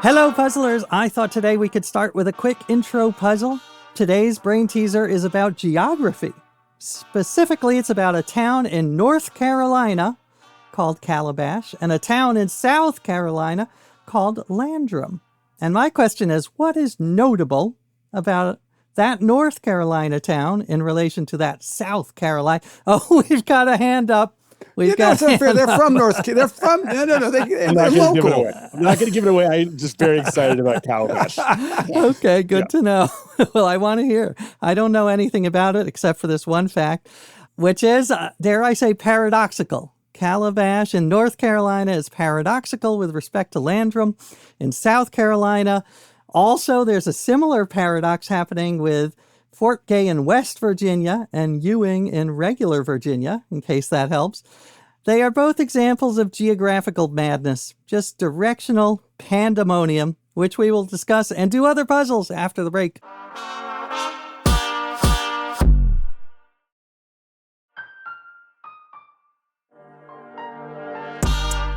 Hello, puzzlers. I thought today we could start with a quick intro puzzle. Today's brain teaser is about geography. Specifically, it's about a town in North Carolina called Calabash and a town in South Carolina called Landrum. And my question is, what is notable about that North Carolina town in relation to that South Carolina? Oh, we've got a hand up. It's unfair. They're from North Carolina. They're from, no. They're local. I'm not going to give it away. I'm just very excited about Calabash. Okay, good to know. Well, I want to hear. I don't know anything about it except for this one fact, which is, dare I say, paradoxical. Calabash in North Carolina is paradoxical with respect to Landrum in South Carolina. Also, there's a similar paradox happening with Fort Gay in West Virginia and Ewing in regular Virginia, in case that helps. They are both examples of geographical madness, just directional pandemonium, which we will discuss and do other puzzles after the break.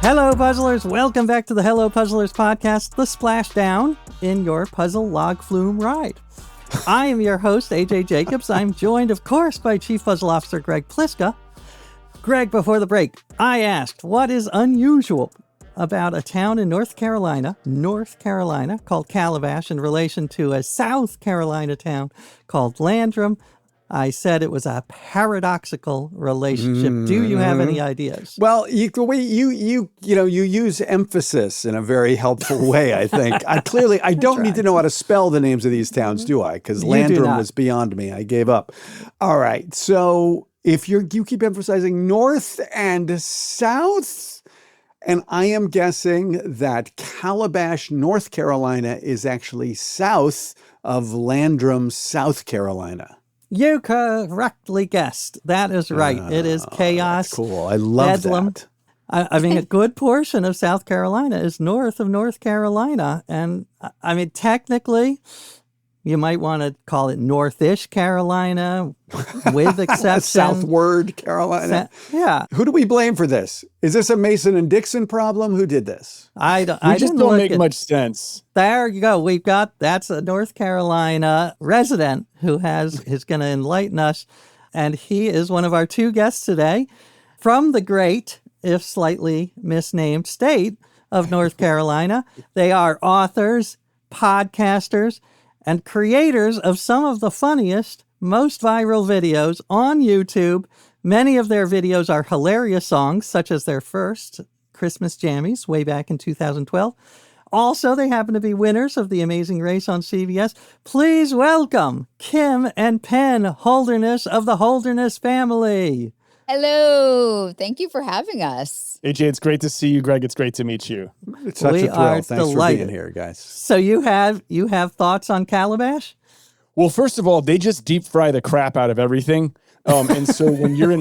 Hello, puzzlers. Welcome back to the Hello Puzzlers podcast, the splashdown in your puzzle log flume ride. I am your host, AJ Jacobs. I'm joined, of course, by Chief Puzzle Officer Greg Pliska. Greg, before the break, I asked, what is unusual about a town in North Carolina, called Calabash in relation to a South Carolina town called Landrum? I said it was a paradoxical relationship. Do you have any ideas? Well, the way you use emphasis in a very helpful way, I think. I don't need to know how to spell the names of these towns, do I? Because Landrum was beyond me. I gave up. All right. So if you keep emphasizing North and South, and I am guessing that Calabash, North Carolina is actually south of Landrum, South Carolina. You correctly guessed. That is right. It is chaos. That's cool. I love bedlam. that. I mean, a good portion of South Carolina is north of North Carolina. And I mean, technically, you might want to call it Northish Carolina, with exception. Southward Carolina. Yeah. Who do we blame for this? Is this a Mason and Dixon problem? Who did this? I just don't make much sense. There you go. That's a North Carolina resident who is going to enlighten us. And he is one of our two guests today from the great, if slightly misnamed, state of North Carolina. They are authors, podcasters, and creators of some of the funniest, most viral videos on YouTube. Many of their videos are hilarious songs, such as their first, Christmas Jammies, way back in 2012. Also, they happen to be winners of The Amazing Race on CBS. Please welcome Kim and Penn Holderness of the Holderness family. Hello. Thank you for having us. AJ, it's great to see you. Greg, it's great to meet you. It's such a thrill. Thanks delighted. for being here, guys. So you have thoughts on Calabash? Well, first of all, they just deep fry the crap out of everything. And so when you're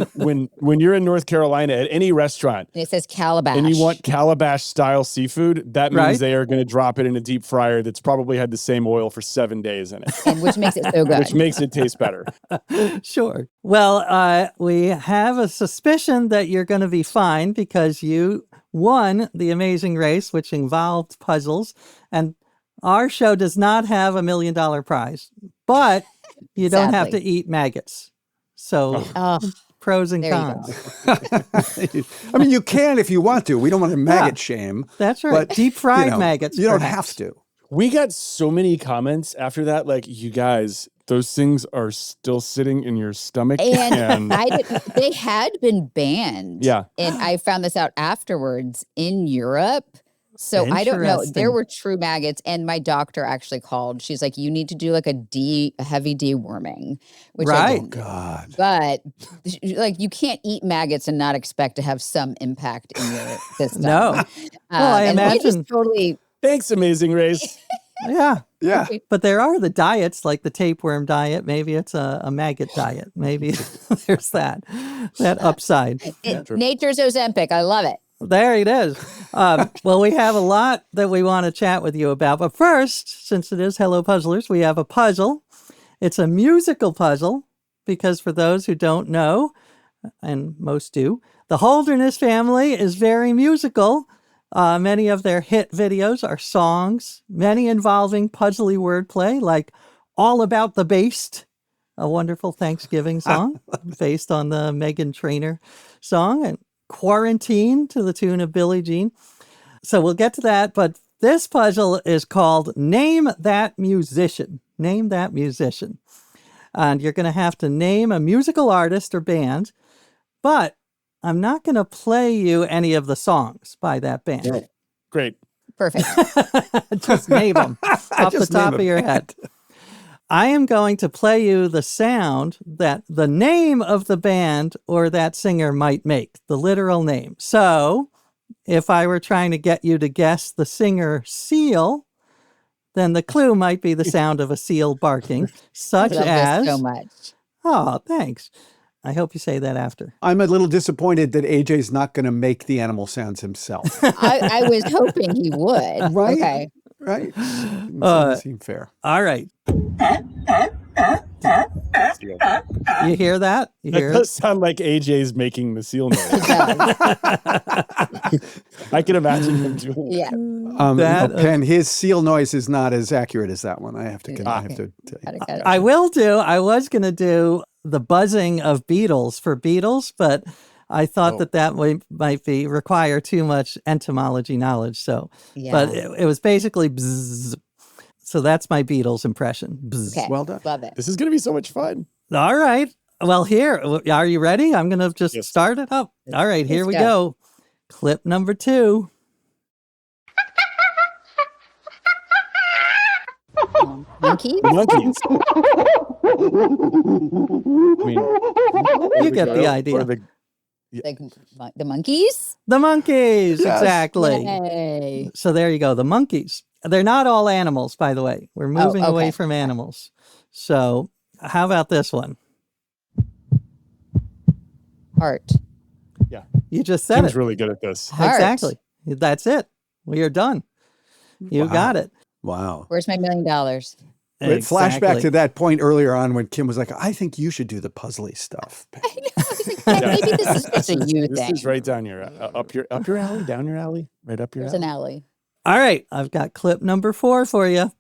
in North Carolina at any restaurant, and it says Calabash, and you want Calabash style seafood, that means they are going to drop it in a deep fryer that's probably had the same oil for 7 days in it, and which makes it so good. Which makes it taste better. Sure. Well, we have a suspicion that you're going to be fine because you won The Amazing Race, which involved puzzles, and our show does not have $1 million prize, but you don't have to eat maggots. So pros and cons. I mean, you can if you want to. We don't want to maggot shame. That's right. But, deep fried maggots. You don't have to. We got so many comments after that, like, you guys, those things are still sitting in your stomach. And they had been banned. Yeah. And I found this out afterwards in Europe. So I don't know. There were true maggots, and my doctor actually called. She's like, "You need to do like a heavy deworming." Which right? Oh God! But like, you can't eat maggots and not expect to have some impact in your system. No. Well, I imagine totally. Thanks, Amazing Race. Yeah. Yeah. But there are the diets, like the tapeworm diet. Maybe it's a maggot diet. Maybe there's that upside. Nature's Ozempic. I love it. There it is. Well, we have a lot that we want to chat with you about. But first, since it is Hello Puzzlers, we have a puzzle. It's a musical puzzle because for those who don't know, and most do, the Holderness family is very musical. Many of their hit videos are songs, many involving puzzly wordplay, like All About the Bass, a wonderful Thanksgiving song based on the Meghan Trainor song, and Quarantine to the tune of Billie Jean. So we'll get to that, but this puzzle is called Name That Musician. Name that musician. And you're going to have to name a musical artist or band, but I'm not going to play you any of the songs by that band. Yeah. Great. Perfect. Just name them off the top of your head. I am going to play you the sound that the name of the band or that singer might make, the literal name. So if I were trying to get you to guess the singer Seal, then the clue might be the sound of a seal barking, such I love as... this so much. Oh, thanks. I hope you say that after. I'm a little disappointed that AJ's not going to make the animal sounds himself. I was hoping he would. Right? Okay. Right? Doesn't seem fair. All right. You hear that? You That hear does sound like AJ's making the seal noise. I can imagine him doing it. Yeah. Penn, his seal noise is not as accurate as that one. I have to tell you. I was going to do the buzzing of beetles for Beatles, but I thought that might require too much entomology knowledge. So, but it was basically bzzz. So that's my Beatles impression. Bzzz. Okay. Well done. Love it. This is going to be so much fun. All right. Well, here, are you ready? I'm going to just start it up. All right, here we go. Clip number 2. Monkeys? Monkeys. I mean, You get the idea. Like the monkeys? The monkeys, Yes. exactly. Yay. So there you go, the monkeys. They're not all animals, by the way. We're moving away okay. from animals. So how about this one? Heart. Yeah. You just said Tim's it. really good at this. Heart. Exactly. That's it. We are done. You got it. Wow. Where's my $1 million? Flashback to that point earlier on when Kim was like, I think you should do the puzzly stuff. I know. I was like, maybe this is just a you This thing. is right down your up your alley, down your alley, right up your There's alley. an alley. All right. I've got clip number 4 for you.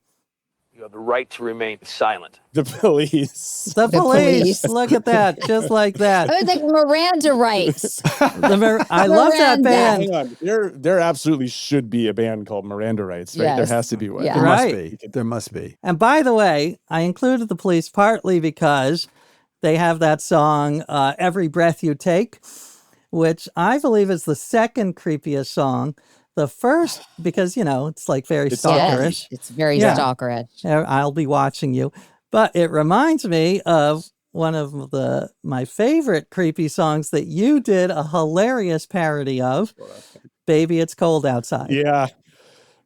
You have the right to remain silent. The police. The police. police. Look at that. Just like that. I was like, Miranda rights. I love that Miranda. band. Hang on. There absolutely should be a band called Miranda Rights, right? Yes. There has to be one. Yeah. There Right. must be. There must be. And by the way, I included the police partly because they have that song, Every Breath You Take, which I believe is the second creepiest song. The first, because, it's like very stalkerish. It's very Yeah. stalkerish. I'll be watching you. But it reminds me of one of my favorite creepy songs that you did a hilarious parody of, Baby It's Cold Outside. Yeah.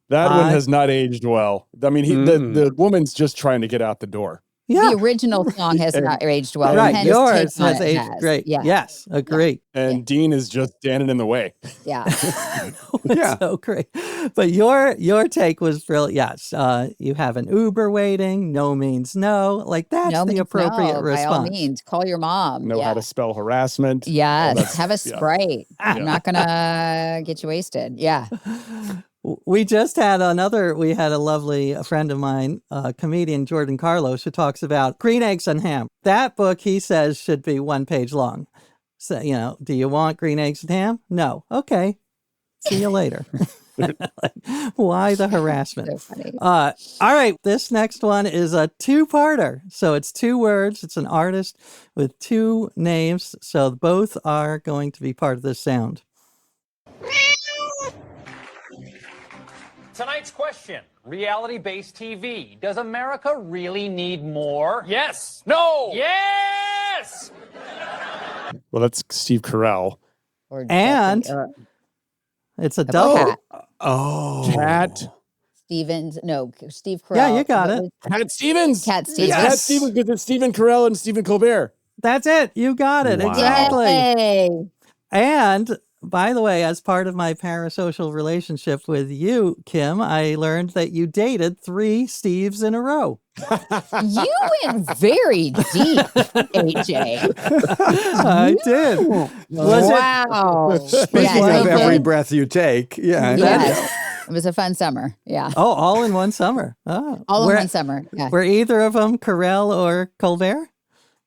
That one has not aged well. I mean, the woman's just trying to get out the door. Yeah. The original song has not aged well. Right. Penn's Yours take on has it aged has. great. Yeah. Yes. Agree. And Dean is just standing in the way. Yeah. It's so great. But your take was brilliant. Yes. You have an Uber waiting. No means no. Like that's No the means appropriate no, response. By all means, call your mom. Know how to spell harassment. Yes. Have a Sprite. I'm not going to get you wasted. Yeah. We just had we had a lovely friend of mine, comedian Jordan Carlos, who talks about green eggs and ham. That book, he says, should be 1 page long. So, do you want green eggs and ham? No. Okay. See you later. Why the harassment? So funny. All right. This next one is a 2-parter. So it's 2 words. It's an artist with 2 names. So both are going to be part of this sound. Tonight's question, reality-based TV. Does America really need more? Yes. No. Yes. Well, that's Steve Carell. Or And Jeffrey, it's a double. Cat. Oh. Cat. Steve Carell. Yeah, you got it. Cat Stevens. Cat It's Stevens. Cat Stevens because it's Stephen Carell and Stephen Colbert. That's it. You got it. Wow. Exactly. Yay. And by the way, as part of my parasocial relationship with you, Kim, I learned that you dated 3 Steves in a row. You went very deep, AJ. I did. Wow. Speaking of every breath you take. Yeah. Yes. It was a fun summer. Yeah. Oh, all in one summer. Oh. All in one summer. Yeah. Were either of them Carell or Colbert?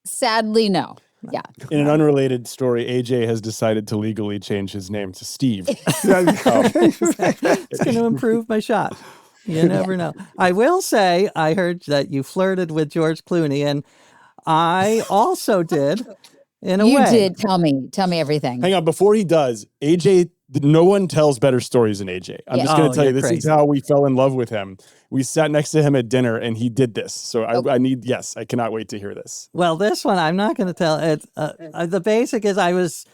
Sadly, no. Yeah. In an unrelated story, AJ has decided to legally change his name to Steve. It's going to improve my shot. You never know. I will say, I heard that you flirted with George Clooney, and I also did, in a way. You did. Tell me everything. Hang on, before he does, AJ, no one tells better stories than AJ. I'm just going to tell you, this is how we fell in love with him. We sat next to him at dinner, and he did this. So I cannot wait to hear this. Well, this one, I'm not going to tell. The basic is I was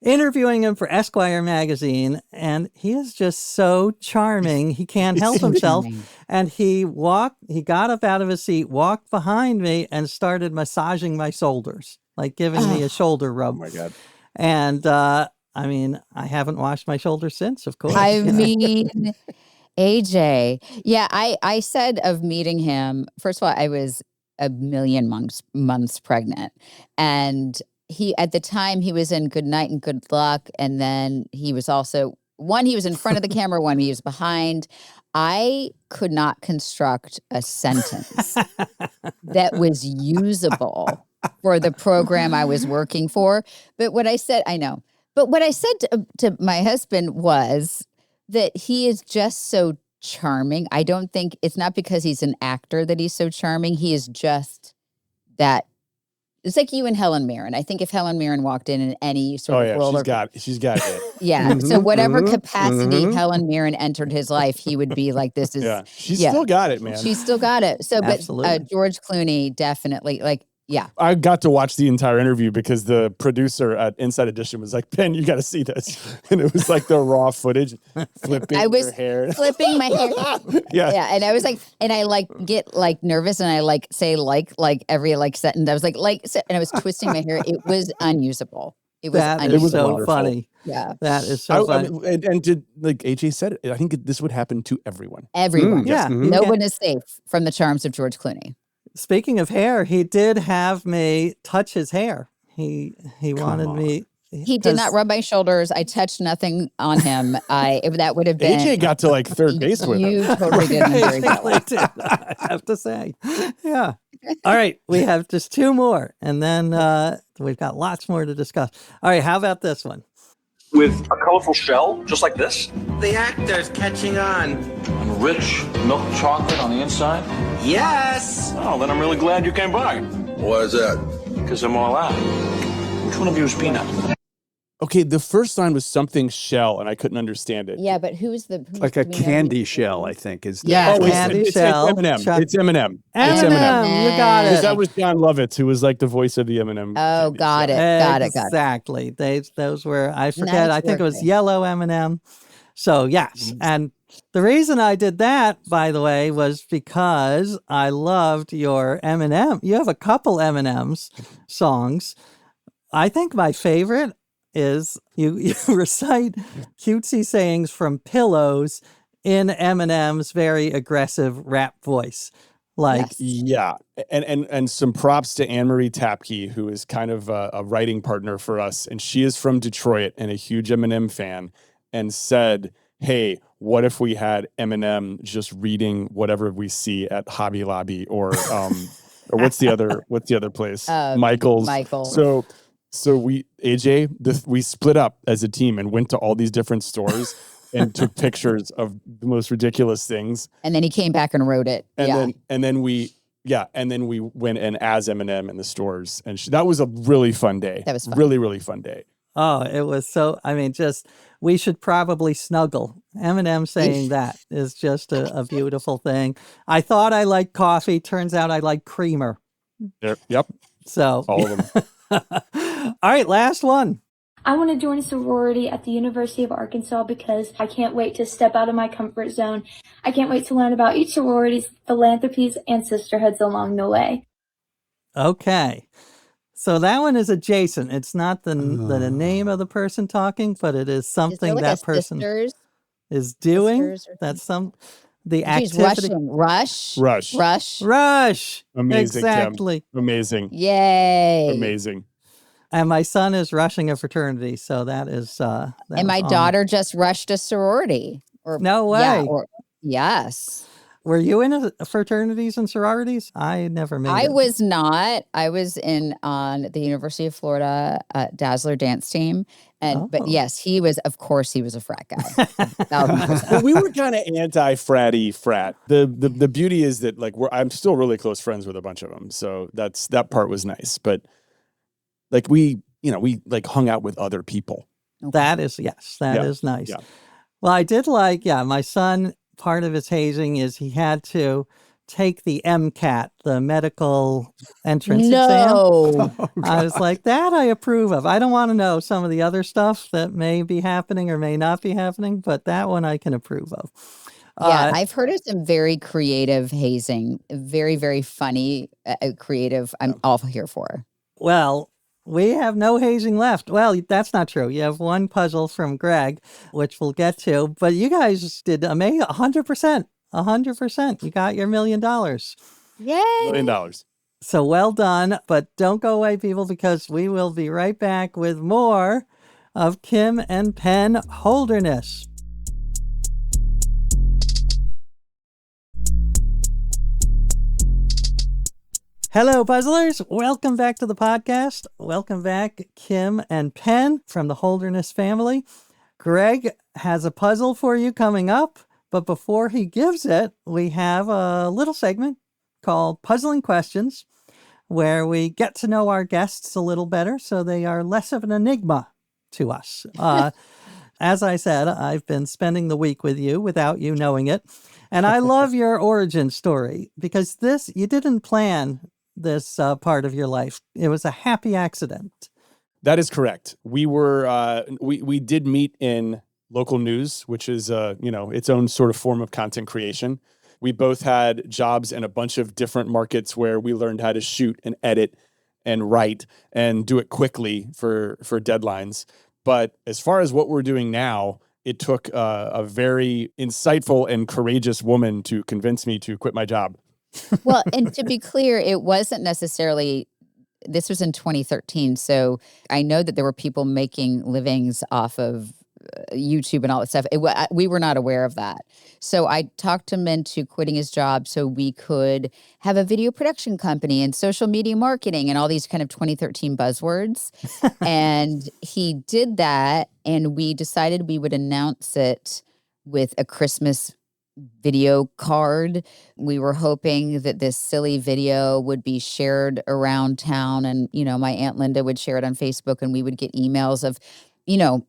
interviewing him for Esquire magazine, and he is just so charming. He can't help himself. And he got up out of his seat, walked behind me, and started massaging my shoulders, like giving me a shoulder rub. Oh, my God. And, I mean, I haven't washed my shoulders since, of course. I mean, AJ. Yeah, I said of meeting him, first of all, I was a million months pregnant. And at the time, he was in Good Night and Good Luck. And then he was also, he was in front of the camera, one he was behind. I could not construct a sentence that was usable for the program I was working for. But what I said, I know. But what I said to my husband was that he is just so charming. I don't think it's not because he's an actor that he's so charming. He is just that. It's like you and Helen Mirren. I think if Helen Mirren walked in any sort of role, she's got it. Yeah. So whatever capacity Helen Mirren entered his life, he would be like, this is. Yeah. She's still got it, man. She's still got it. So, Absolutely. But George Clooney definitely yeah. I got to watch the entire interview because the producer at Inside Edition was like, Ben, you got to see this. And it was like the raw footage, flipping your hair. Flipping my hair. Yeah. Yeah. And I was like, and I get nervous and I say every sentence. I was like, and I was twisting my hair. It was unusable. It was so wonderful. funny. Yeah. That is so funny. And did, like AJ said, I think this would happen to everyone. Everyone. Yeah. No one is safe from the charms of George Clooney. Speaking of hair, he did have me touch his hair. He wanted me. He did not rub my shoulders. I touched nothing on him. That would have been. AJ got to like third base with him. You totally did. I have to say. Yeah. All right. We have just two more, and then we've got lots more to discuss. All right. How about this one? With a colorful shell, just like this. The actor's catching on. And rich milk chocolate on the inside? Yes! Oh, then I'm really glad you came by. Why is that? Because I'm all out. Which one of you is peanut? Okay, the first line was something shell, and I couldn't understand it. Yeah, but who's like a candy shell, I think is. Candy shell. It's Eminem. It's Eminem. Eminem. You got it. Because that was John Lovitz, who was like the voice of the Eminem. Oh, got it. Exactly. Those were, I forget, I think it was yellow Eminem. So, yes. And the reason I did that, by the way, was because I loved your Eminem. You have a couple Eminem's songs. I think my favorite is you recite cutesy sayings from Pillows in Eminem's very aggressive rap voice. Like, yeah. And some props to Anne-Marie Tapke, who is kind of a writing partner for us. And she is from Detroit and a huge Eminem fan, and said, hey, what if we had Eminem just reading whatever we see at Hobby Lobby or what's the other place? Michael's. So we split up as a team and went to all these different stores and took pictures of the most ridiculous things. And then he came back and wrote it. And then we went and as Eminem in the stores, and that was a really fun day. That was fun. Really, really fun day. Oh, it was so, I mean, just, we should probably snuggle. Eminem saying that is just a beautiful thing. I thought I liked coffee. Turns out I like creamer. Yep. So. All of them. All right, last one. I want to join a sorority at the University of Arkansas because I can't wait to step out of my comfort zone. I can't wait to learn about each sorority's philanthropies and sisterhoods along the way. Okay. So that one is adjacent. It's not the name of the person talking, but it is something that person is doing. That's the She's activity. rushing. Rush. Amazing, Exactly. Kim. Amazing. Yay. Amazing. And my son is rushing a fraternity, so that is. And my daughter just rushed a sorority. No way. Yes. Were you in fraternities and sororities? I never made it. I was not. I was on the University of Florida Dazzler dance team. But yes, he was a frat guy. Well, we were kind of anti-fratty frat. The beauty is that like I'm still really close friends with a bunch of them. So that part was nice. But like we like hung out with other people. That is is nice. Yeah. Well, I did like, my son, part of his hazing is he had to take the MCAT, the medical entrance exam. I was like, that I approve of. I don't want to know some of the other stuff that may be happening or may not be happening, but that one I can approve of. Yeah, I've heard of some very creative hazing, very, very funny, creative. I'm all here for. Well, we have no hazing left. Well, that's not true. You have one puzzle from Greg, which we'll get to, but you guys did 100%. 100%. You got your $1 million. Yay! $1 million. So well done, but don't go away, people, because we will be right back with more of Kim and Penn Holderness. Hello, puzzlers. Welcome back to the podcast. Welcome back, Kim and Penn from the Holderness family. Greg has a puzzle for you coming up, but before he gives it, we have a little segment called Puzzling Questions, where we get to know our guests a little better so they are less of an enigma to us. As I said, I've been spending the week with you without you knowing it, and I love your origin story because you didn't plan this part of your life. It was a happy accident. That is correct. We were we did meet in local news, which is its own sort of form of content creation. We both had jobs in a bunch of different markets where we learned how to shoot and edit and write and do it quickly for deadlines. But as far as what we're doing now, it took a very insightful and courageous woman to convince me to quit my job. Well, and to be clear, it wasn't necessarily, this was in 2013. So I know that there were people making livings off of YouTube and all that stuff. We were not aware of that. So I talked him into quitting his job so we could have a video production company and social media marketing and all these kind of 2013 buzzwords. And he did that. And we decided we would announce it with a Christmas video card. We were hoping that this silly video would be shared around town and, my Aunt Linda would share it on Facebook and we would get emails of,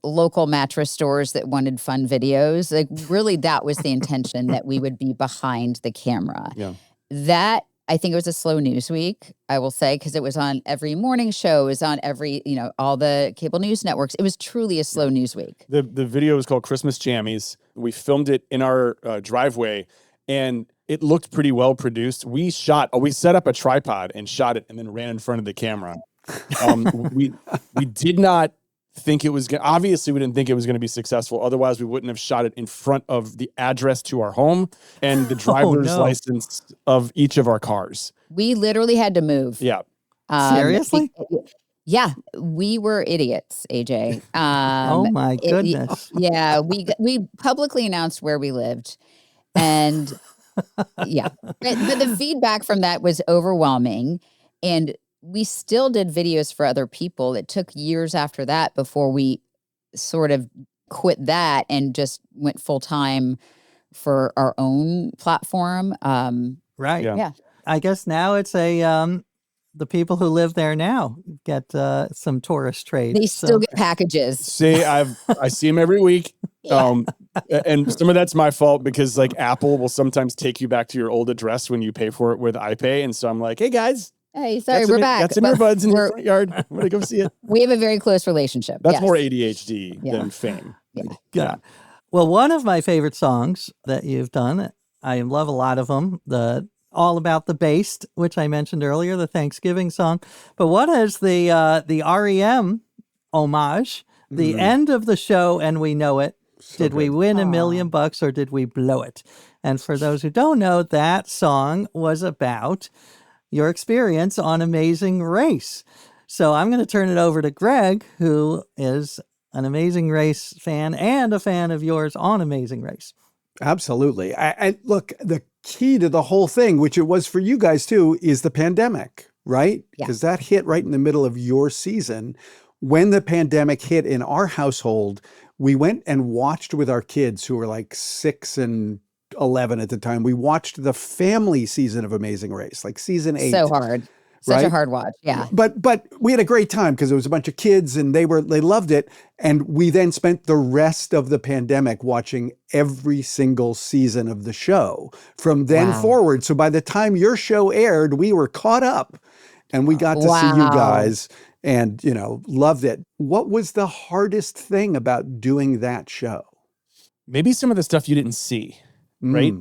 local mattress stores that wanted fun videos. Like really that was the intention, that we would be behind the camera. Yeah. That I think it was a slow news week, I will say, because it was on every morning show, it was on every, all the cable news networks. It was truly a slow news week. The video was called Christmas Jammies. We filmed it in our driveway, and it looked pretty well produced. We set up a tripod and shot it, and then ran in front of the camera. We did not think it was obviously we didn't think it was going to be successful. Otherwise, we wouldn't have shot it in front of the address to our home and the driver's license of each of our cars. We literally had to move. Yeah. Seriously? Yeah, we were idiots, AJ. Oh my goodness. We publicly announced where we lived. And yeah, but the feedback from that was overwhelming. And we still did videos for other people. It took years after that before we sort of quit that and just went full time for our own platform. Right. Yeah. I guess now it's the people who live there now get some tourist trade. They still get packages. See, I see them every week. Yeah. And some of that's my fault because like Apple will sometimes take you back to your old address when you pay for it with iPay. And so I'm like, hey guys. Hey, sorry, we're back. Got some earbuds in your front yard. I'm going to go see it. We have a very close relationship. That's more ADHD than fame. Yeah. Well, one of my favorite songs that you've done, I love a lot of them, All About the Based, which I mentioned earlier, the Thanksgiving song. But what is the REM homage, the end of the show, and we know it. Did we win $1 million or did we blow it? And for those who don't know, that song was about your experience on Amazing Race. So I'm going to turn it over to Greg, who is an Amazing Race fan and a fan of yours on Amazing Race. Absolutely. I look, the key to the whole thing, which it was for you guys too, is the pandemic, right? Because that hit right in the middle of your season. When the pandemic hit in our household, we went and watched with our kids who were like 6 and 11 at the time. We watched the family season of Amazing Race, like season 8. So hard. Such a hard watch. Yeah. But we had a great time because it was a bunch of kids and they loved it. And we then spent the rest of the pandemic watching every single season of the show from then forward. So by the time your show aired, we were caught up and we got to see you guys and, loved it. What was the hardest thing about doing that show? Maybe some of the stuff you didn't see, right?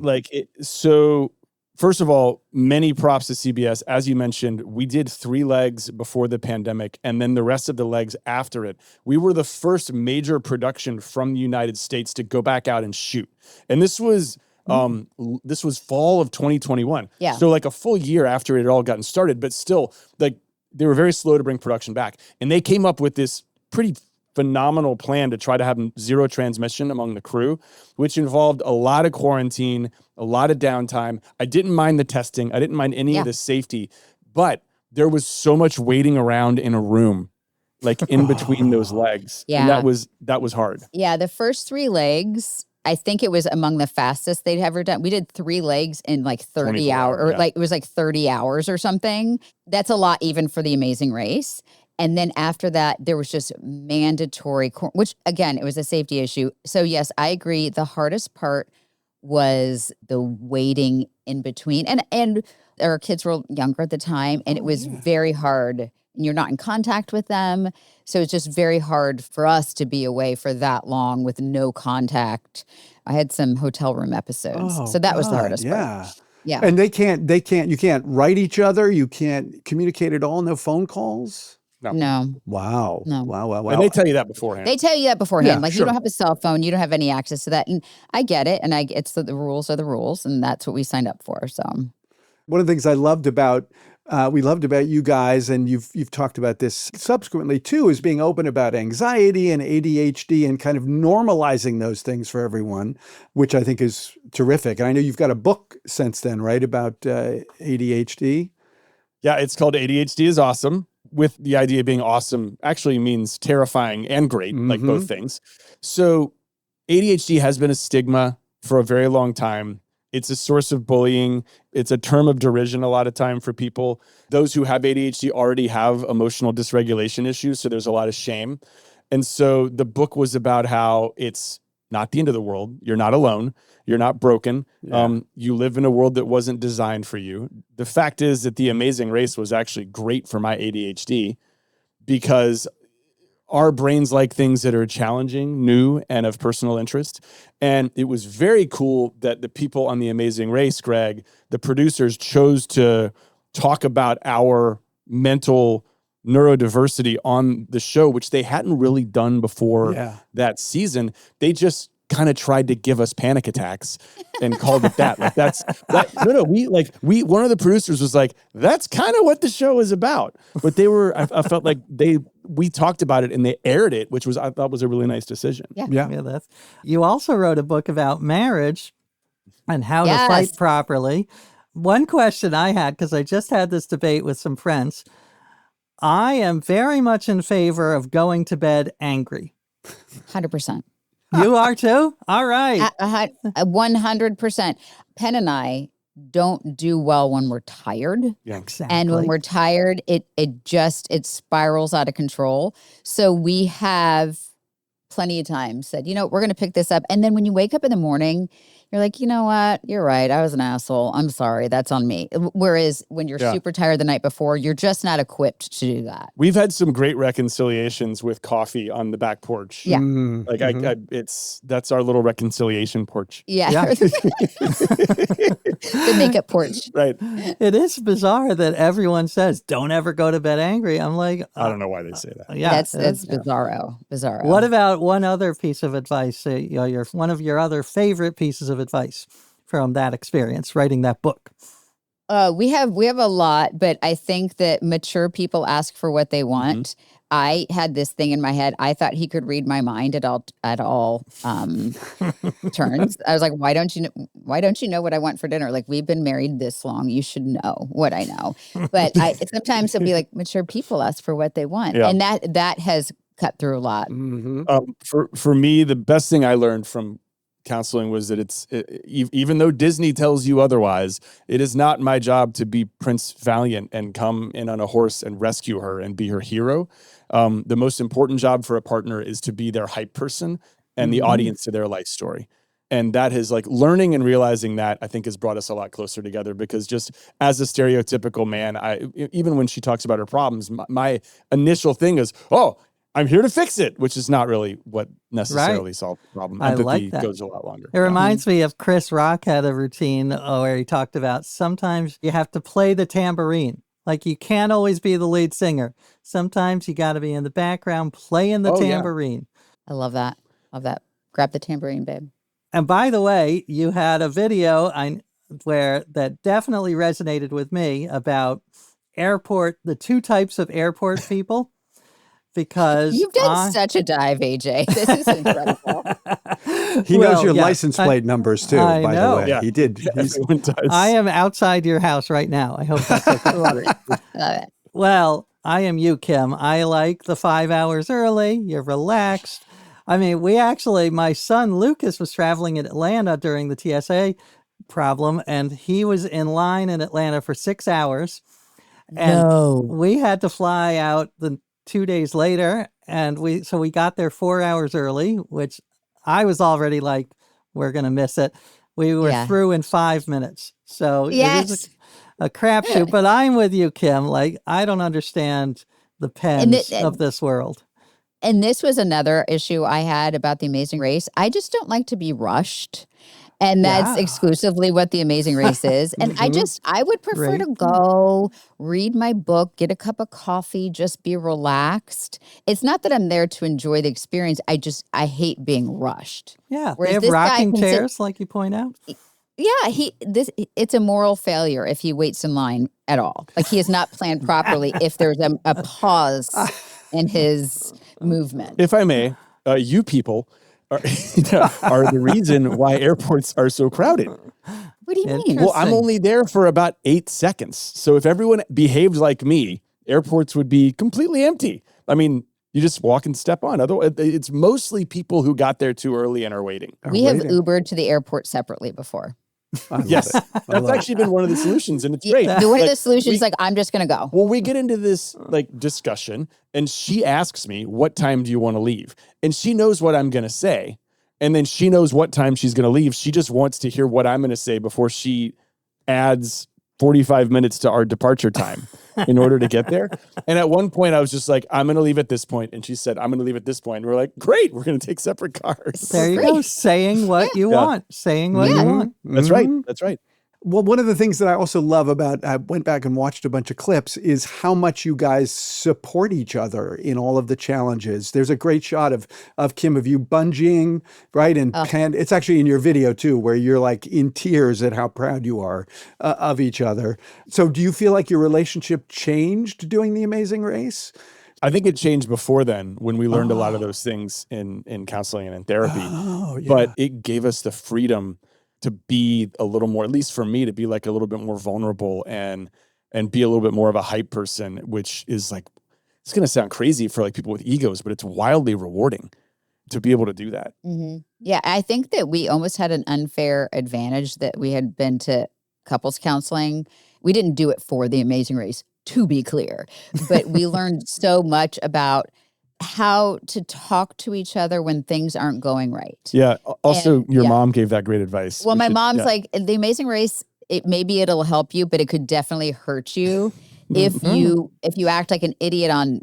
So first of all, many props to CBS. As you mentioned, we did 3 legs before the pandemic and then the rest of the legs after it. We were the first major production from the United States to go back out and shoot. And this was fall of 2021. Yeah. So like a full year after it had all gotten started, but still like they were very slow to bring production back. And they came up with this pretty phenomenal plan to try to have 0 transmission among the crew, which involved a lot of quarantine, a lot of downtime. I didn't mind the testing. I didn't mind any of the safety, but there was so much waiting around in a room, like in between those legs. Yeah. And that was hard. Yeah. The first 3 legs, I think it was among the fastest they'd ever done. We did 3 legs in like 30 hours, or it was like 30 hours or something. That's a lot even for the Amazing Race. And then after that, there was just mandatory, which again, it was a safety issue. So yes, I agree. The hardest part was the waiting in between. And our kids were younger at the time, and it was very hard. And you're not in contact with them. So it's just very hard for us to be away for that long with no contact. I had some hotel room episodes. So that was the hardest part. Yeah. And you can't write each other. You can't communicate at all. No phone calls. No. Wow. No. Wow. And they tell you that beforehand. They tell you that beforehand. Yeah, you don't have a cell phone. You don't have any access to that. And I get it. And it's the rules are the rules. And that's what we signed up for. So one of the things I loved about you guys, and you've talked about this subsequently too, is being open about anxiety and ADHD and kind of normalizing those things for everyone, which I think is terrific. And I know you've got a book since then, right, about ADHD? Yeah, it's called ADHD is Awesome. With the idea of being awesome actually means terrifying and great, like both things. So ADHD has been a stigma for a very long time. It's a source of bullying. It's a term of derision a lot of time for people. Those who have ADHD already have emotional dysregulation issues, so there's a lot of shame. And so the book was about how it's not the end of the world. You're not alone. You're not broken. Yeah. You live in a world that wasn't designed for you. The fact is that The Amazing Race was actually great for my ADHD because our brains like things that are challenging, new, and of personal interest. And it was very cool that the people on The Amazing Race, Greg, the producers, chose to talk about our mental neurodiversity on the show, which they hadn't really done before that season. They just kind of tried to give us panic attacks and called it that. One of the producers was like, that's kind of what the show is about. But I felt like we talked about it and they aired it, which I thought was a really nice decision. Yeah. You also wrote a book about marriage and how to fight properly. One question I had, because I just had this debate with some friends, I am very much in favor of going to bed angry. 100%. You are too? All right. 100%. Penn and I don't do well when we're tired. Yeah, exactly. And when we're tired, it spirals out of control. So we have plenty of times said, we're going to pick this up. And then when you wake up in the morning, you're like, you know what? You're right. I was an asshole. I'm sorry. That's on me. Whereas when you're super tired the night before, you're just not equipped to do that. We've had some great reconciliations with coffee on the back porch. Yeah. That's our little reconciliation porch. Yeah. The makeup porch. Right. It is bizarre that everyone says, don't ever go to bed angry. I'm like, I don't know why they say that. Yeah. That's bizarro. What about one other piece of advice? One of your other favorite pieces of advice from that experience, writing that book? We have a lot, but I think that mature people ask for what they want. Mm-hmm. I had this thing in my head. I thought he could read my mind at all turns. I was like, why don't you know what I want for dinner? Like, we've been married this long. You should know what I know. But sometimes it'll be like, mature people ask for what they want. Yeah. And that has cut through a lot. Mm-hmm. For me, the best thing I learned from counseling was that even though Disney tells you otherwise, it is not my job to be Prince Valiant and come in on a horse and rescue her and be her hero. The most important job for a partner is to be their hype person and the audience to their life story. And that has learning and realizing that, I think, has brought us a lot closer together, because just as a stereotypical man, even when she talks about her problems, my initial thing is, oh, I'm here to fix it, which is not really what necessarily solves the problem. I Empathy like that. Goes a lot longer. It reminds me of Chris Rock had a routine where he talked about sometimes you have to play the tambourine. Like, you can't always be the lead singer. Sometimes you got to be in the background playing the tambourine. Yeah. I love that. Grab the tambourine, babe. And by the way, you had a video that definitely resonated with me about the two types of airport people. Because you've done such a dive, AJ. This is incredible. He knows your license plate numbers too, by the way. Yeah. He did. Everyone does. I am outside your house right now. I hope that's okay. Love it. Well, I am you, Kim. I like the 5 hours early. You're relaxed. I mean, my son Lucas was traveling in Atlanta during the TSA problem, and he was in line in Atlanta for 6 hours. And we had to fly out 2 days later, and we got there 4 hours early, which I was already like, we're going to miss it. We were through in 5 minutes. So it is a crapshoot, but I'm with you, Kim. Like, I don't understand the Penns of this world. And this was another issue I had about The Amazing Race. I just don't like to be rushed. And that's exclusively what The Amazing Race is. And I would prefer to go read my book, get a cup of coffee, just be relaxed. It's not that I'm there to enjoy the experience. I hate being rushed. Yeah. Whereas they have rocking chairs, like you point out. Yeah, it's a moral failure if he waits in line at all. Like, he has not planned properly if there's a pause in his movement. If I may, you people are the reason why airports are so crowded. What do you mean? Well, I'm only there for about 8 seconds. So if everyone behaved like me, airports would be completely empty. I mean, you just walk and step on. Otherwise, it's mostly people who got there too early and are waiting. We have Ubered to the airport separately before. Yes, that's actually been one of the solutions, and it's great. One of the solutions, I'm just going to go. Well, we get into this discussion, and she asks me, what time do you want to leave? And she knows what I'm going to say, and then she knows what time she's going to leave. She just wants to hear what I'm going to say before she adds 45 minutes to our departure time in order to get there. And at one point I was just like, I'm going to leave at this point. And she said, I'm going to leave at this point. And we're like, great, we're going to take separate cars. There you go. Saying what you want. Saying what you want. That's right. That's right. Well, one of the things that I also love I went back and watched a bunch of clips, is how much you guys support each other in all of the challenges. There's a great shot of Kim, of you bungeeing, right? And it's actually in your video too, where you're like in tears at how proud you are of each other. So do you feel like your relationship changed doing The Amazing Race? I think it changed before then, when we learned a lot of those things in counseling and in therapy. But it gave us the freedom to be a little more, at least for me, to be like a little bit more vulnerable and be a little bit more of a hype person, which is like, it's going to sound crazy for like people with egos, but it's wildly rewarding to be able to do that. Mm-hmm. Yeah. I think that we almost had an unfair advantage that we had been to couples counseling. We didn't do it for The Amazing Race, to be clear, but we learned so much about how to talk to each other when things aren't going right. Yeah. Also, your mom gave that great advice. Well, my mom's like, The Amazing Race, maybe it'll help you, but it could definitely hurt you if you act like an idiot on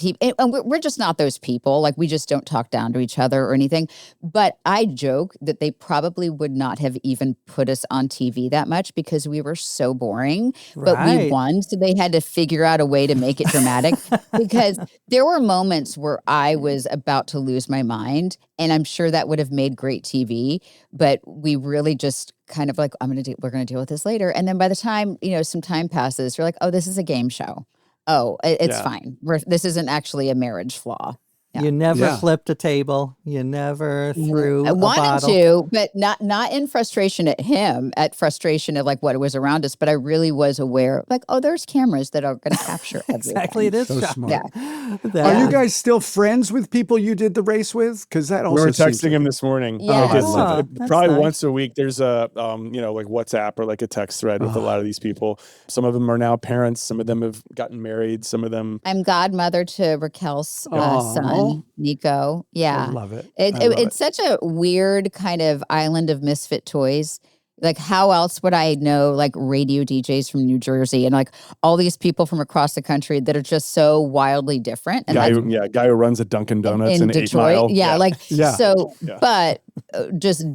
and we're just not those people. Like, we just don't talk down to each other or anything. But I joke that they probably would not have even put us on TV that much because we were so boring. But we won, so they had to figure out a way to make it dramatic. Because there were moments where I was about to lose my mind, and I'm sure that would have made great TV. But we really just kind of like, we're gonna deal with this later. And then by the time some time passes, you're like, oh, this is a game show. Oh, it's fine. This isn't actually a marriage flaw. Yeah. You never flipped a table. You never threw a bottle. I wanted to, but not in frustration at him, at frustration of like what was around us. But I really was aware, like, oh, there's cameras that are going to capture everything. Exactly, it is so smart. Yeah. Are you guys still friends with people you did the race with? Because that also we were texting him this morning. Yes. Probably nice. once a week. There's a like WhatsApp or like a text thread with a lot of these people. Some of them are now parents. Some of them have gotten married. Some of them. I'm godmother to Raquel's son, Nico. Yeah. I love it. It's such a weird kind of island of misfit toys. Like, how else would I know, like, radio DJs from New Jersey and like all these people from across the country that are just so wildly different? And guy who runs a Dunkin' Donuts in Detroit. 8 Mile. So, but just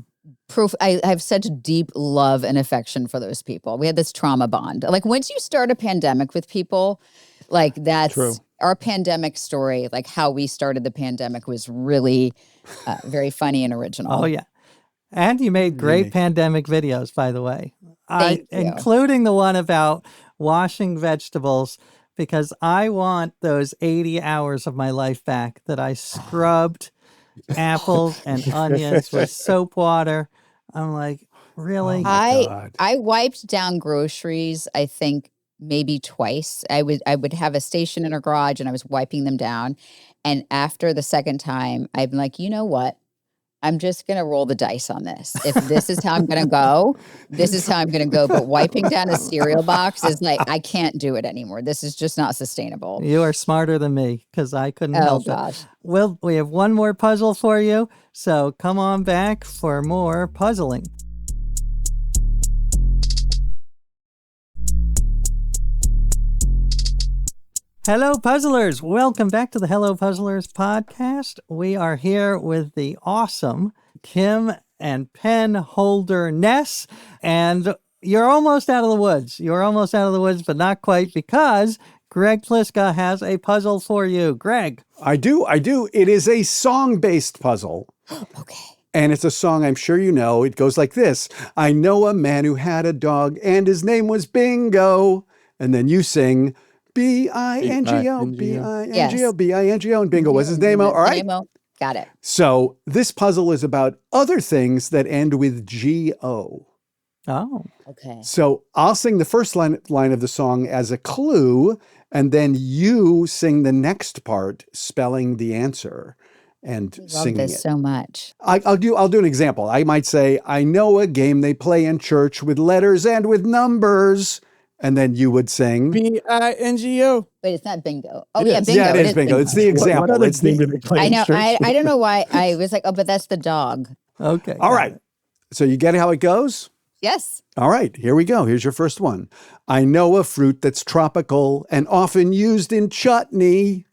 proof. I have such deep love and affection for those people. We had this trauma bond. Like, once you start a pandemic with people, like, that's True. Our pandemic story. Like, how we started the pandemic was really very funny and original. Oh, yeah. And you made great pandemic videos, by the way. Thank you. Including the one about washing vegetables, because I want those 80 hours of my life back that I scrubbed apples and onions with soap water. I'm like, really? I wiped down groceries, I think, maybe twice. I would have a station in a garage and I was wiping them down. And after the second time, I'm like, you know what? I'm just going to roll the dice on this. If this is how I'm going to go, this is how I'm going to go. But wiping down a cereal box is like, I can't do it anymore. This is just not sustainable. You are smarter than me because I couldn't help it. Well, we have one more puzzle for you. So come on back for more puzzling. Hello, puzzlers. Welcome back to the Hello Puzzlers podcast. We are here with the awesome Kim and Penn Holderness, and you're almost out of the woods. You're almost out of the woods, but not quite, because Greg Pliska has a puzzle for you. Greg. I do. It is a song-based puzzle. Okay. And it's a song I'm sure you know. It goes like this. I know a man who had a dog, and his name was Bingo. And then you sing... B-I-N-G-O, B-I-N-G-O, B-I-N-G-O, and Bingo was his name. All right. Got it. So this puzzle is about other things that end with G-O. Oh. Okay. So I'll sing the first line of the song as a clue, and then you sing the next part, spelling the answer and singing this it. So much. I'll do an example. I might say, I know a game they play in church with letters and with numbers. And then you would sing B-I-N-G-O. Wait, it's not bingo. Oh, yeah, bingo. Yeah, it is bingo. It's the example. It's the I know. I don't know why I was like, oh, but that's the dog. Okay. All right. So you get how it goes? Yes. All right. Here we go. Here's your first one. I know a fruit that's tropical and often used in chutney.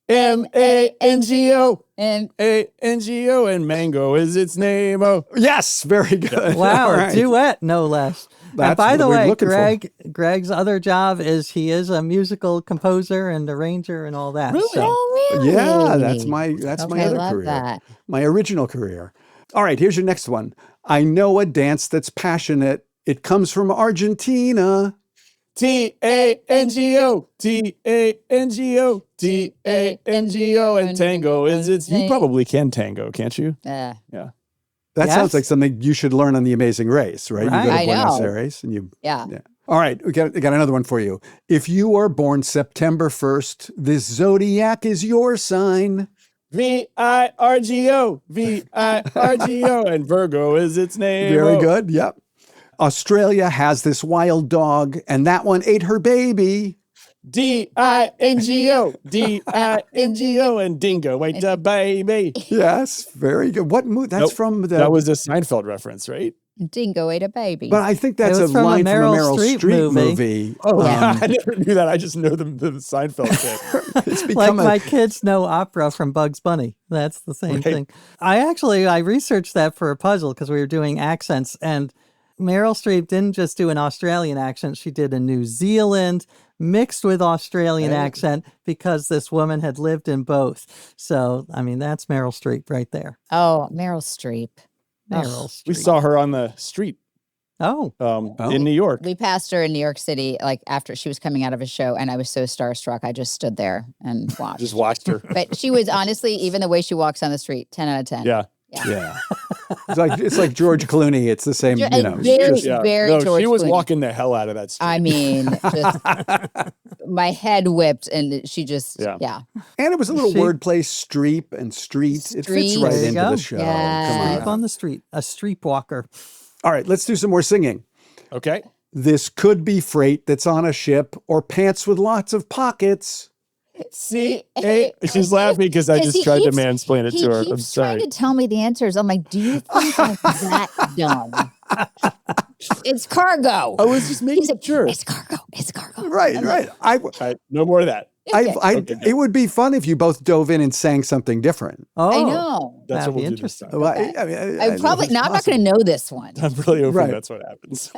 M-A-N-G-O. M-A-N-G-O. And mango is its name. Oh. Yes. Very good. Wow. All right. Duet, no less. That's and by the what we're way, looking Greg's other job is he is a musical composer and arranger and all that. Really? So. Oh, really? Yeah, that's my I other love career. that. My original career. All right, here's your next one. I know a dance that's passionate. It comes from Argentina. T-A-N-G-O. T-A-N-G-O. T-A-N-G-O. And tango is its... You probably can tango, can't you? Yeah. That sounds like something you should learn on The Amazing Race, right? You go to I Buenos know. Aires and you... Yeah. All right, we got another one for you. If you are born September 1st, this zodiac is your sign. V-I-R-G-O. V-I-R-G-O. And Virgo is its name. Very good, yep. Australia has this wild dog, and that one ate her baby. D-I-N-G-O. D-I-N-G-O. And dingo ate the baby. Yes, very good. What movie? That's from the... That was a Seinfeld reference, right? Dingo ate a baby. But I think that's It a was from a line from a Meryl Meryl Streep Streep movie. movie. Oh, I never knew that. I just know the Seinfeld bit. It's Like become my kids know opera from Bugs Bunny. That's the same Right. thing. I researched that for a puzzle because we were doing accents, and Meryl Streep didn't just do an Australian accent. She did a New Zealand mixed with Australian accent because this woman had lived in both. So, I mean, that's Meryl Streep right there. Oh, Meryl Streep. Meryl Streep. We saw her on the street Oh, in New York. We passed her in New York City, like after she was coming out of a show, and I was so starstruck. I just stood there and watched. Just watched her. But she was honestly, even the way she walks on the street, 10 out of 10. Yeah. Yeah. It's like George Clooney. It's the same, you know. Very, Yeah. very No, George she was Clooney. walking the hell out of that street. I mean, just my head whipped, and she just, yeah. And it was a little She- wordplay, streep and street. It fits Street. right There you into go. the show. Yeah. Come Streep on. on the street, a streetwalker. All right, let's do some more singing. Okay. This could be freight that's on a ship or pants with lots of pockets. See, she's laughing because I Because just he tried to keeps- mansplain it He to her. I'm keeps trying sorry. to tell me the answers. I'm like, do you think I'm that dumb? It's cargo. I was just He's making like, sure. it's cargo. It's cargo. Right, right. All right, no more of that. It would be fun if you both dove in and sang something different. Oh, I know. That's that'd what be we'll do this interesting. time. Well, I probably, no, I'm not going to know this one. I'm really hoping Right. that's what happens.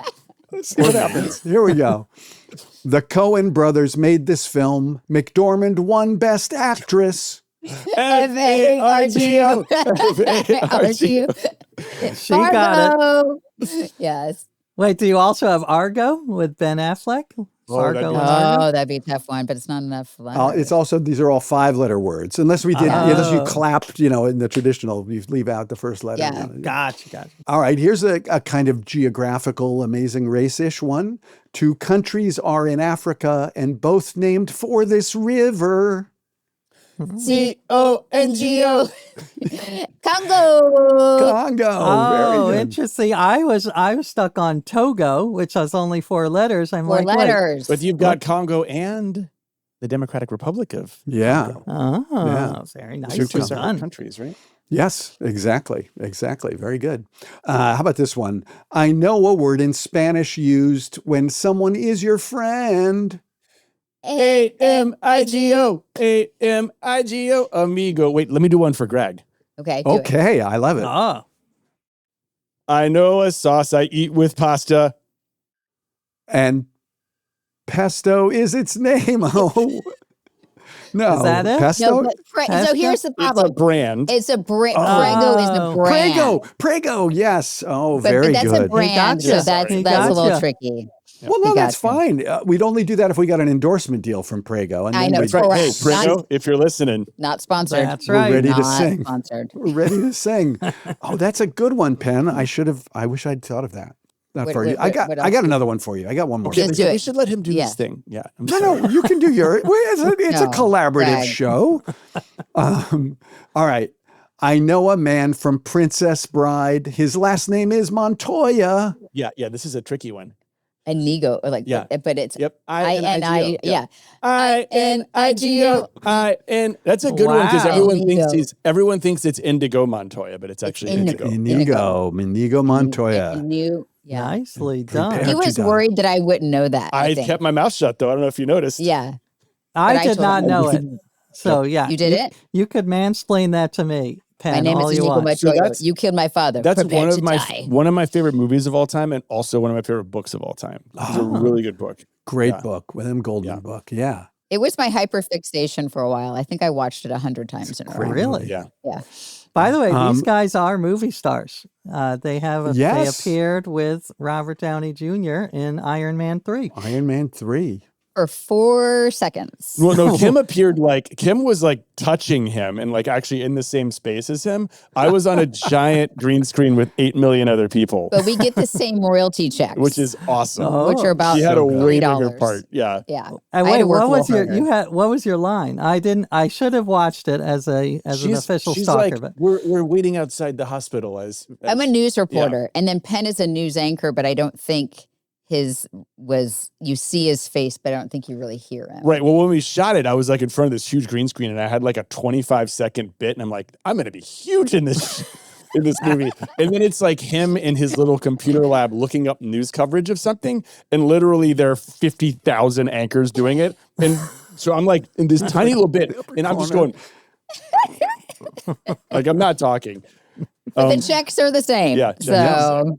Let's see what happens. Here we go. The Coen brothers made this film. McDormand won Best Actress. F-A-R-G-O. F-A-R-G-O. She got Fargo. Yes. Wait, do you also have Argo with Ben Affleck? that'd Fargo be- and Argo? Oh, that'd be a tough one, but it's not enough. It's also, these are all 5-letter words. Unless we did, unless you clapped, you know, in the traditional, you leave out the first letter. Yeah. Gotcha. All right, here's a kind of geographical, amazing race-ish one. 2 countries are in Africa and both named for this river. C-O-N-G-O. Congo. Congo. Oh, Very good. interesting. I was stuck on Togo, which has only 4 letters. I'm 4 like, wait. letters. But you've got Congo and the Democratic Republic of Yeah. Oh, Yeah. very Those are two nice. separate Done. countries, right? Yes, exactly. Very good. How about this one? I know a word in Spanish used when someone is your friend. A-M-I-G-O. A-M-I-G-O. Amigo. Wait, let me do one for Greg. Okay. Do it. Okay, I love it. Oh, I know a sauce I eat with pasta. And pesto is its name. Oh, no. Is that it? Pesto? No, but so Pesto? here's the It's a problem. brand. It's a brand. Oh. Prego is the brand. Prego, yes. Oh, But, very but that's good. a brand, gotcha. so that's He a little gotcha. tricky. Well, no, He that's gotcha. fine. We'd only do that if we got an endorsement deal from Prego. And I then know, we'd- That's right. Hey, Correct. Prego, if you're listening. Not sponsored. that's We're right. ready to Not sing. sponsored. We're ready to sing. Oh, that's a good one, Penn. I wish I'd thought of that. Not What- for you. what- I got what I got else? another one for you. I got one more. Just do We it. should let him do Yeah. this thing. Yeah. I'm No, sorry. no, you can do your. It's a No, collaborative Greg. show. All right. I know a man from Princess Bride. His last name is Montoya. Yeah, this is a tricky one. Inigo, or like, Yeah. but it's Yep. I-N-I, yeah. I-N-I-G-O. That's a good one because Wow. everyone thinks it's Indigo Montoya, but it's actually Indigo. Indigo. Inigo Montoya. Yeah. Nicely Prepare. done. He What you was got? worried that I wouldn't know that. I I think. kept my mouth shut though. I don't know if you noticed. Yeah. I But I did told not him. know it. So yeah, You did it? You could mansplain that to me, Penn, My name all is you Inigo want. Montoya. that's- You killed my father. That's Prepare one of to my die. one of my favorite movies of all time, and also one of my favorite books of all time. It's a really good book. Great Yeah. book. William Goldman Yeah. book. Yeah. It was my hyperfixation for a while. I think I watched it 100 times in a row. Really? Yeah. Yeah. By the way, these guys are movie stars. They Yes. appeared with Robert Downey Jr. in Iron Man 3. Iron Man 3. For 4 seconds. Well, no, Kim was like touching him and like actually in the same space as him. I was on a giant green screen with 8 million other people, But we get the same royalty checks. which is awesome. Oh. which are about She had a way bigger $3. part. Yeah. Yeah. And I had wait, to work what was a your little what was your line? I should have watched it as an official she's stalker, like, but we're waiting outside the hospital as I'm a news reporter, and then Penn is a news anchor, but I don't think you see his face, but I don't think you really hear him. Right. Well, when we shot it, I was like in front of this huge green screen and I had like a 25-second bit and I'm like, I'm going to be huge in this. in this movie. And then it's like him in his little computer lab looking up news coverage of something. And literally there are 50,000 anchors doing it. And so I'm like in this tiny little bit and I'm just going, like, I'm not talking. But the checks are the same. Yeah. So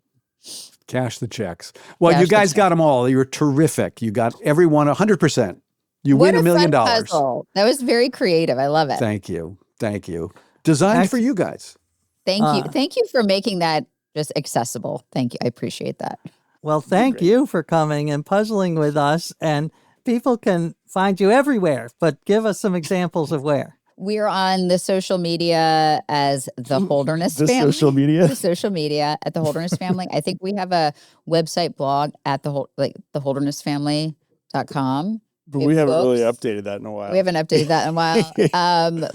Cash the checks. Well, Cash you the guys checks. got them all. You were terrific. You got everyone 100%. You what win a $1 million. fun puzzle. That was very creative. I love it. Thank you. Thank you. Designed for you guys. Thank you. Thank you for making that just accessible. Thank you. I appreciate that. Well, thank you for coming and puzzling with us. And people can find you everywhere, but give us some examples of where. We're on the social media as the Holderness The family. social media? The social media at the Holderness family. I think we have a website blog at theholdernessfamily.com. But we haven't really books. updated that in a while. We haven't updated that in a while.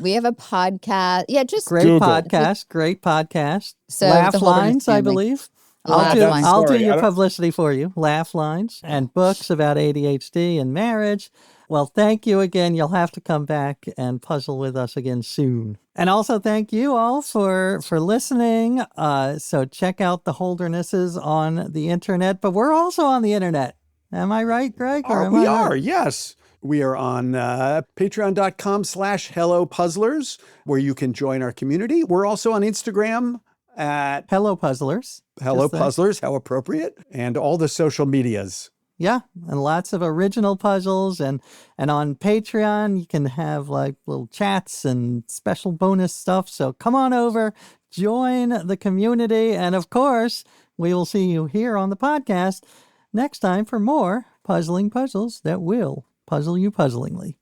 We have a podcast. Yeah, just Great Google. podcast. Great podcast. So Laugh the Holderness Lines, I family. believe. Laugh Lines. I'll do Sorry, I your don't- publicity for you. Laugh Lines and books about ADHD and marriage. Well, thank you again. You'll have to come back and puzzle with us again soon. And also thank you all for listening. So check out the Holdernesses on the internet, but we're also on the internet. Am I right, Greg? Or am We I right? are, yes. We are on patreon.com/HelloPuzzlers, where you can join our community. We're also on Instagram at Hello, Puzzlers. Hello Just that. Puzzlers, how appropriate, and all the social medias. Yeah, and lots of original puzzles. And on Patreon, you can have like little chats and special bonus stuff. So come on over, join the community. And of course, we will see you here on the podcast next time for more puzzling puzzles that will puzzle you puzzlingly.